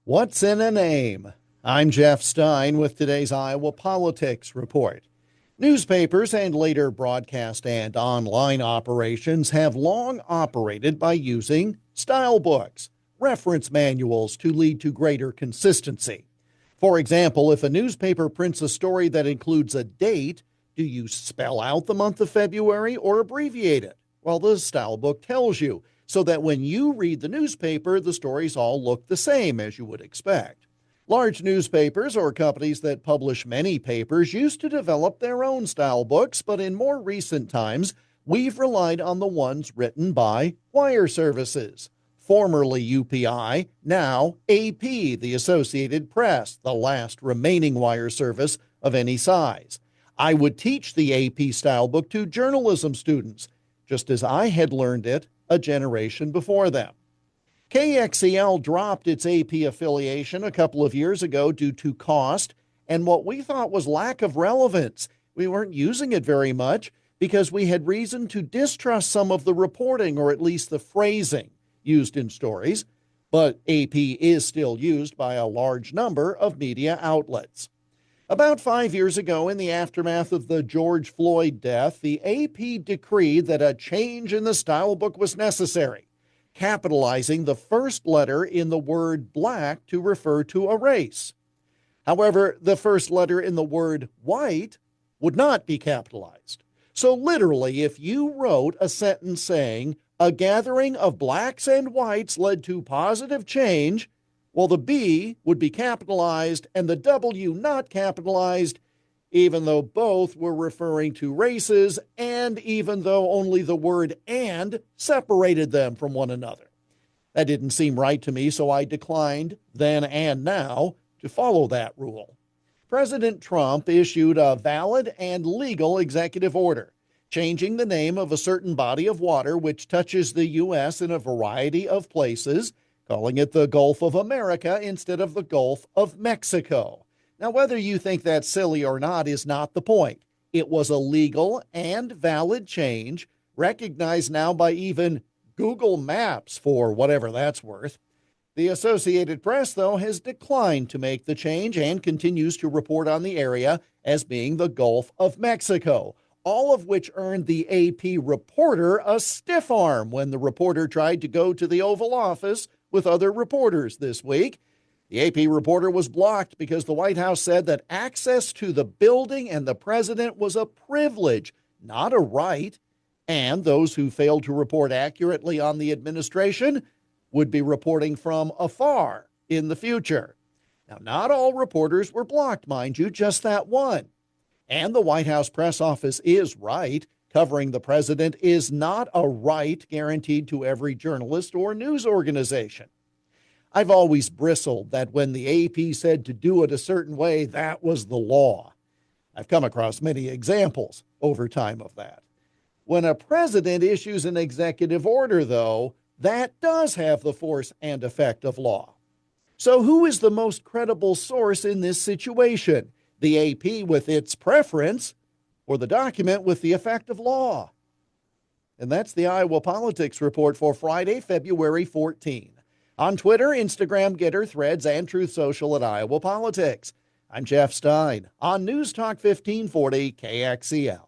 What's in a name? I'm Jeff Stein with today's Iowa Politics Report. Newspapers and later broadcast and online operations have long operated by using style books, reference manuals to lead to greater consistency. For example, if a newspaper prints a story that includes a date, do you spell out the month of February or abbreviate it? Well, the style book tells you, so that when you read the newspaper, the stories all look the same as you would expect. Large newspapers or companies that publish many papers used to develop their own style books, but in more recent times, we've relied on the ones written by wire services. Formerly UPI, now AP, the Associated Press, the last remaining wire service of any size. I would teach the AP style book to journalism students, just as I had learned it a generation before them. KXEL dropped its AP affiliation a couple of years ago due to cost and what we thought was lack of relevance. We weren't using it very much because we had reason to distrust some of the reporting, or at least the phrasing used in stories, but AP is still used by a large number of media outlets. About 5 years ago, in the aftermath of the George Floyd death, the AP decreed that a change in the style book was necessary, capitalizing the first letter in the word black to refer to a race. However, the first letter in the word white would not be capitalized. So literally, if you wrote a sentence saying, "A gathering of blacks and whites led to positive change," well, the B would be capitalized and the W not capitalized, even though both were referring to races and even though only the word "and" separated them from one another. That didn't seem right to me, so I declined, then and now, to follow that rule. President Trump issued a valid and legal executive order, changing the name of a certain body of water which touches the U.S. in a variety of places, calling it the Gulf of America instead of the Gulf of Mexico. Now, whether you think that's silly or not is not the point. It was a legal and valid change, recognized now by even Google Maps, for whatever that's worth. The Associated Press, though, has declined to make the change and continues to report on the area as being the Gulf of Mexico, all of which earned the AP reporter a stiff arm when the reporter tried to go to the Oval Office with other reporters this week. The AP reporter was blocked because the White House said that access to the building and the president was a privilege, not a right, and those who failed to report accurately on the administration would be reporting from afar in the future. Now, not all reporters were blocked, mind you, just that one. And the White House press office is right. Covering the president is not a right guaranteed to every journalist or news organization. I've always bristled that when the AP said to do it a certain way, that was the law. I've come across many examples over time of that. When a president issues an executive order, though, that does have the force and effect of law. So who is the most credible source in this situation? The AP with its preference, or the document with the effect of law? And that's the Iowa Politics Report for Friday, February 14. On Twitter, Instagram, Getter, Threads, and Truth Social at Iowa Politics. I'm Jeff Stein on News Talk 1540 KXEL.